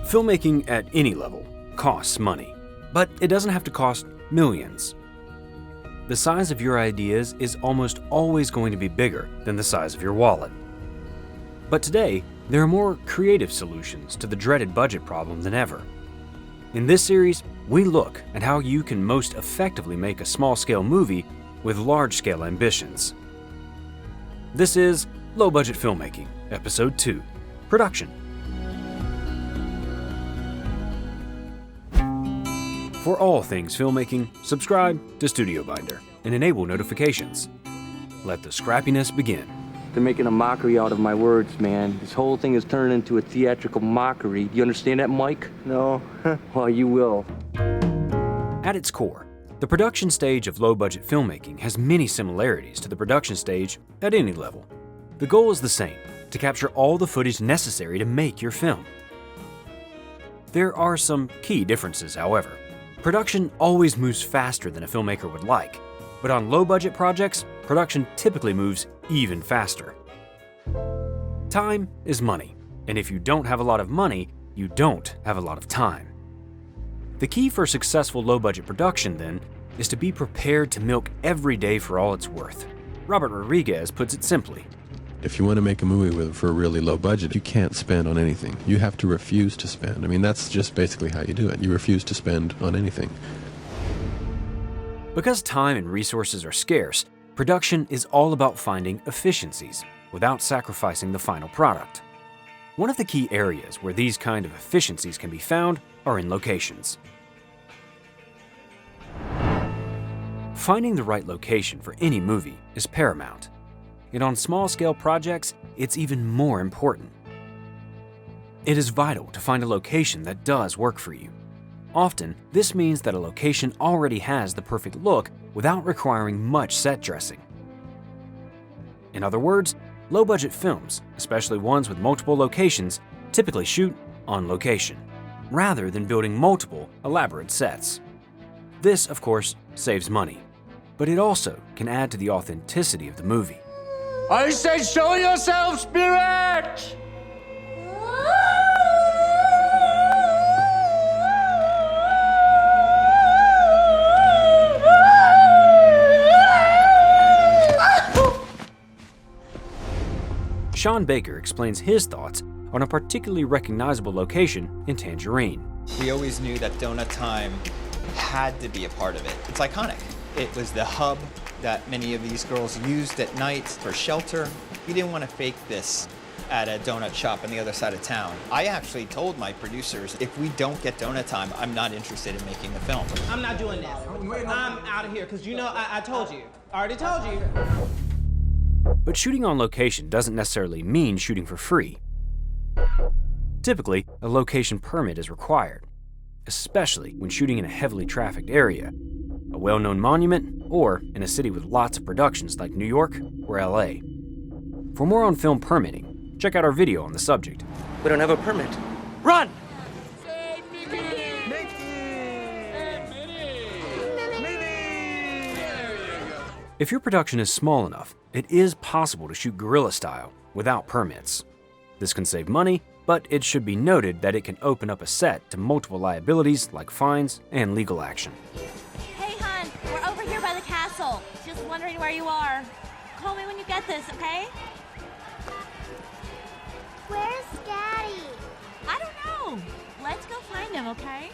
Filmmaking at any level costs money, but it doesn't have to cost millions. The size of your ideas is almost always going to be bigger than the size of your wallet. But today, there are more creative solutions to the dreaded budget problem than ever. In this series, we look at how you can most effectively make a small-scale movie with large-scale ambitions. This is Low Budget Filmmaking, Episode 2, Production. For all things filmmaking, subscribe to Studio Binder and enable notifications. Let the scrappiness begin. They're making a mockery out of my words, man. This whole thing has turned into a theatrical mockery. Do you understand that, Mike? No. Well, you will. At its core, the production stage of low-budget filmmaking has many similarities to the production stage at any level. The goal is the same: to capture all the footage necessary to make your film. There are some key differences, however. Production always moves faster than a filmmaker would like, but on low-budget projects, production typically moves even faster. Time is money, and if you don't have a lot of money, you don't have a lot of time. The key for successful low-budget production, then, is to be prepared to milk every day for all it's worth. Robert Rodriguez puts it simply: if you want to make a movie for a really low budget, you can't spend on anything. You have to refuse to spend. I mean, that's just basically how you do it. You refuse to spend on anything. Because time and resources are scarce, production is all about finding efficiencies without sacrificing the final product. One of the key areas where these kind of efficiencies can be found are in locations. Finding the right location for any movie is paramount, and on small-scale projects, it's even more important. It is vital to find a location that does work for you. Often, this means that a location already has the perfect look without requiring much set dressing. In other words, low-budget films, especially ones with multiple locations, typically shoot on location, rather than building multiple elaborate sets. This, of course, saves money, but it also can add to the authenticity of the movie. I say show yourself, spirit! Sean Baker explains his thoughts on a particularly recognizable location in Tangerine. We always knew that Donut Time had to be a part of it. It's iconic. It was the hub that many of these girls used at night for shelter. We didn't want to fake this at a donut shop on the other side of town. I actually told my producers, if we don't get Donut Time, I'm not interested in making the film. I'm not doing this. I'm out of here, because you know, I told you. I already told you. But shooting on location doesn't necessarily mean shooting for free. Typically, a location permit is required, especially when shooting in a heavily trafficked area, a well-known monument, or in a city with lots of productions like New York or LA. For more on film permitting, check out our video on the subject. We don't have a permit. Run! If your production is small enough, it is possible to shoot guerrilla style without permits. This can save money, but it should be noted that it can open up a set to multiple liabilities like fines and legal action. Hey, hon, we're over here by the castle. Just wondering where you are. Call me when you get this, okay? Where's Daddy? I don't know. Let's go find him, okay?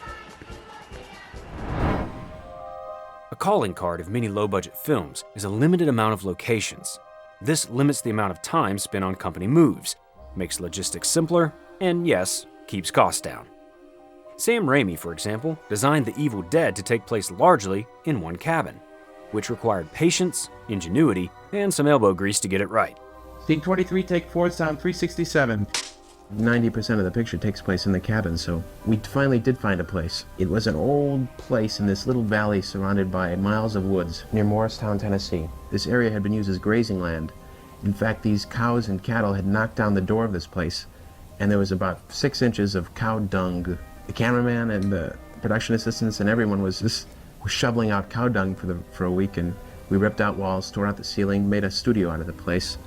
A calling card of many low-budget films is a limited amount of locations. This limits the amount of time spent on company moves, makes logistics simpler, and yes, keeps costs down. Sam Raimi, for example, designed The Evil Dead to take place largely in one cabin, which required patience, ingenuity, and some elbow grease to get it right. Scene 23, take 4, sound 367. 90% of the picture takes place in the cabin, so we finally did find a place. It was an old place in this little valley surrounded by miles of woods near Morristown, Tennessee. This area had been used as grazing land. In fact, these cows and cattle had knocked down the door of this place, and there was about 6 inches of cow dung. The cameraman and the production assistants and everyone was shoveling out cow dung for a week, and we ripped out walls, tore out the ceiling, made a studio out of the place.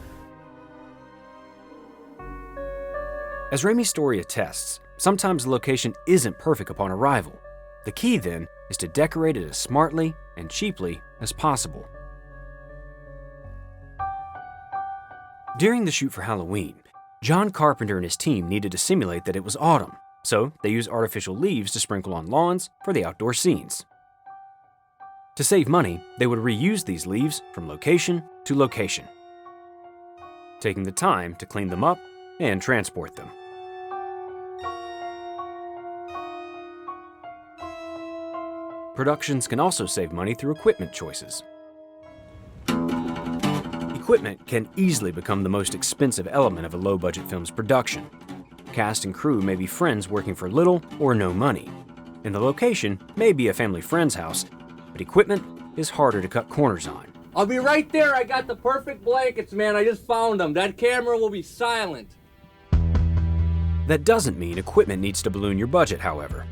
As Raimi's story attests, sometimes the location isn't perfect upon arrival. The key then is to decorate it as smartly and cheaply as possible. During the shoot for Halloween, John Carpenter and his team needed to simulate that it was autumn, so they used artificial leaves to sprinkle on lawns for the outdoor scenes. To save money, they would reuse these leaves from location to location, taking the time to clean them up and transport them. Productions can also save money through equipment choices. Equipment can easily become the most expensive element of a low-budget film's production. Cast and crew may be friends working for little or no money, and the location may be a family friend's house, but equipment is harder to cut corners on. I'll be right there. I got the perfect blankets, man. I just found them. That camera will be silent. That doesn't mean equipment needs to balloon your budget, however.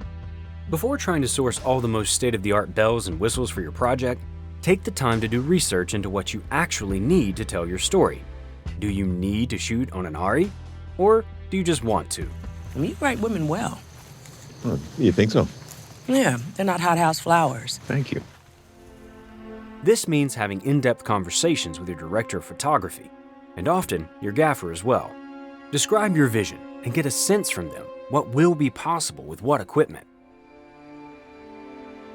Before trying to source all the most state-of-the-art bells and whistles for your project, take the time to do research into what you actually need to tell your story. Do you need to shoot on an ARRI? Or do you just want to? You write women well. Oh, you think so? Yeah, they're not hothouse flowers. Thank you. This means having in-depth conversations with your director of photography, and often your gaffer as well. Describe your vision and get a sense from them what will be possible with what equipment.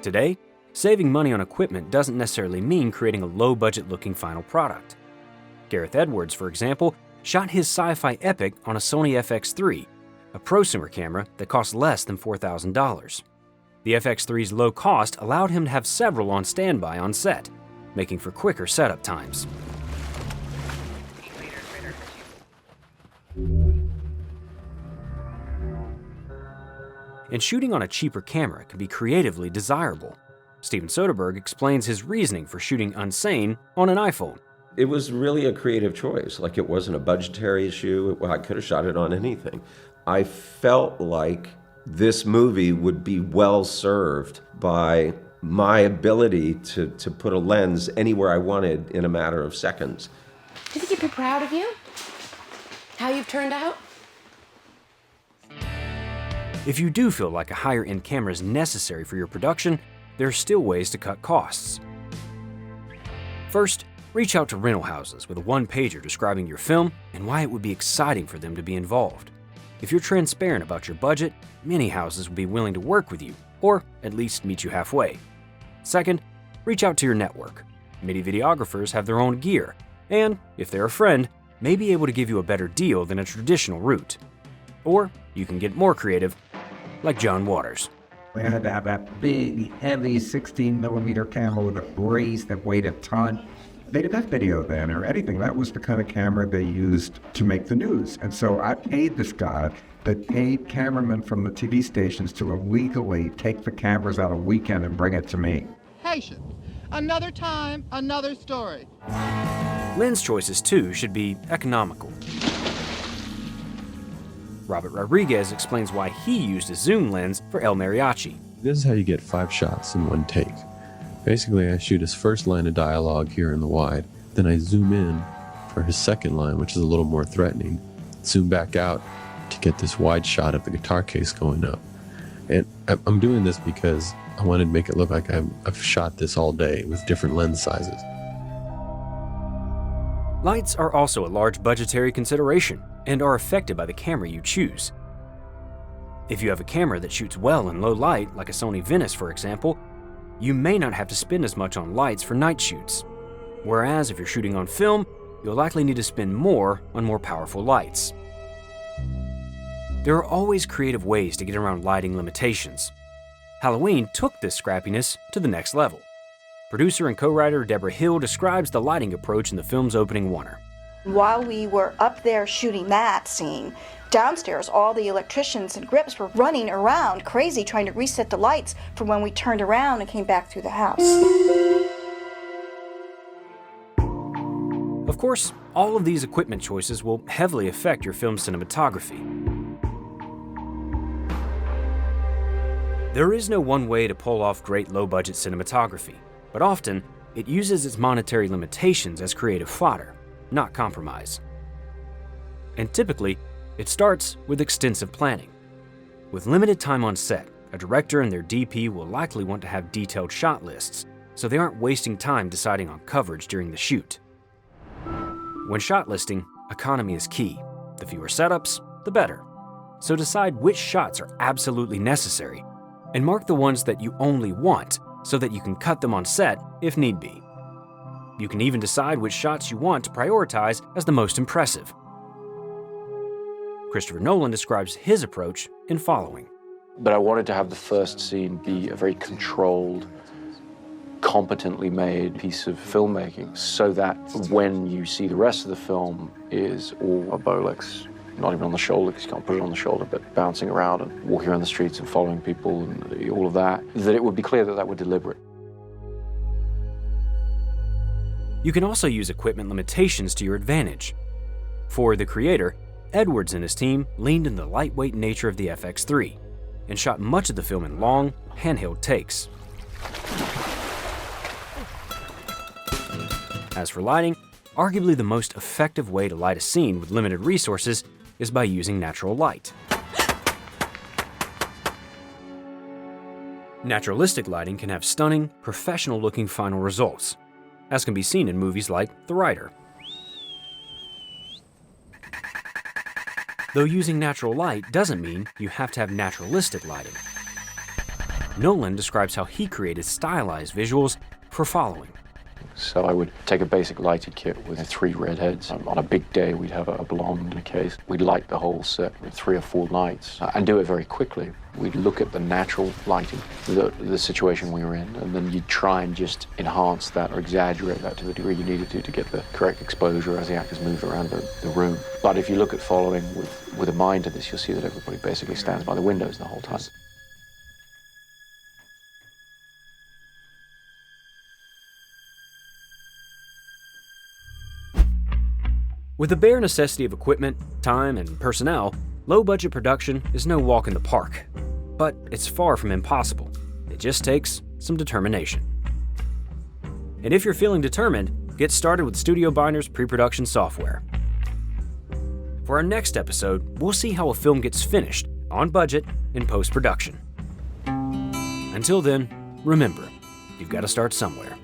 Today, saving money on equipment doesn't necessarily mean creating a low-budget looking final product. Gareth Edwards, for example, shot his sci-fi epic on a Sony FX3, a prosumer camera that cost less than $4,000. The FX3's low cost allowed him to have several on standby on set, making for quicker setup times. And shooting on a cheaper camera can be creatively desirable. Steven Soderbergh explains his reasoning for shooting Unsane on an iPhone. It was really a creative choice. Like, it wasn't a budgetary issue. I could have shot it on anything. I felt like this movie would be well served by my ability to put a lens anywhere I wanted in a matter of seconds. Do you think you'd be proud of you? How you've turned out? If you do feel like a higher-end camera is necessary for your production, there are still ways to cut costs. First, reach out to rental houses with a one-pager describing your film and why it would be exciting for them to be involved. If you're transparent about your budget, many houses will be willing to work with you, or at least meet you halfway. Second, reach out to your network. Many videographers have their own gear, and if they're a friend, may be able to give you a better deal than a traditional route. Or you can get more creative, like John Waters. We had to have that big, heavy 16mm camera with a brace that weighed a ton. They didn't have video then or anything. That was the kind of camera they used to make the news. And so I paid this guy that paid cameramen from the TV stations to illegally take the cameras out a weekend and bring it to me. Patient. Another time, another story. Lens choices, too, should be economical. Robert Rodriguez explains why he used a zoom lens for El Mariachi. This is how you get 5 shots in one take. Basically, I shoot his first line of dialogue here in the wide, then I zoom in for his second line, which is a little more threatening, zoom back out to get this wide shot of the guitar case going up. And I'm doing this because I wanted to make it look like I've shot this all day with different lens sizes. Lights are also a large budgetary consideration and are affected by the camera you choose. If you have a camera that shoots well in low light, like a Sony Venice for example, you may not have to spend as much on lights for night shoots. Whereas if you're shooting on film, you'll likely need to spend more on more powerful lights. There are always creative ways to get around lighting limitations. Halloween took this scrappiness to the next level. Producer and co-writer Deborah Hill describes the lighting approach in the film's opening oneer. While we were up there shooting that scene, downstairs all the electricians and grips were running around crazy trying to reset the lights for when we turned around and came back through the house. Of course, all of these equipment choices will heavily affect your film's cinematography. There is no one way to pull off great low-budget cinematography, but often it uses its monetary limitations as creative fodder, not compromise. And typically, it starts with extensive planning. With limited time on set, a director and their DP will likely want to have detailed shot lists, so they aren't wasting time deciding on coverage during the shoot. When shot listing, economy is key. The fewer setups, the better. So decide which shots are absolutely necessary, and mark the ones that you only want so that you can cut them on set if need be. You can even decide which shots you want to prioritize as the most impressive. Christopher Nolan describes his approach in following. But I wanted to have the first scene be a very controlled, competently made piece of filmmaking so that when you see the rest of the film is all a Bolex, not even on the shoulder because you can't put it on the shoulder, but bouncing around and walking around the streets and following people and all of that it would be clear that that were deliberate. You can also use equipment limitations to your advantage. For the creator, Edwards and his team leaned into the lightweight nature of the FX3 and shot much of the film in long, handheld takes. As for lighting, arguably the most effective way to light a scene with limited resources is by using natural light. Naturalistic lighting can have stunning, professional-looking final results, as can be seen in movies like The Rider. Though using natural light doesn't mean you have to have naturalistic lighting. Nolan describes how he created stylized visuals for following. So I would take a basic lighted kit with 3 redheads. On a big day, we'd have a blonde in a case. We'd light the whole set with 3 or 4 lights and do it very quickly. We'd look at the natural lighting, the situation we were in, and then you'd try and just enhance that or exaggerate that to the degree you needed to get the correct exposure as the actors move around the room. But if you look at following with a mind to this, you'll see that everybody basically stands by the windows the whole time. With the bare necessity of equipment, time, and personnel, low-budget production is no walk in the park. But it's far from impossible. It just takes some determination. And if you're feeling determined, get started with Studio Binder's pre-production software. For our next episode, we'll see how a film gets finished, on budget, in post-production. Until then, remember, you've got to start somewhere.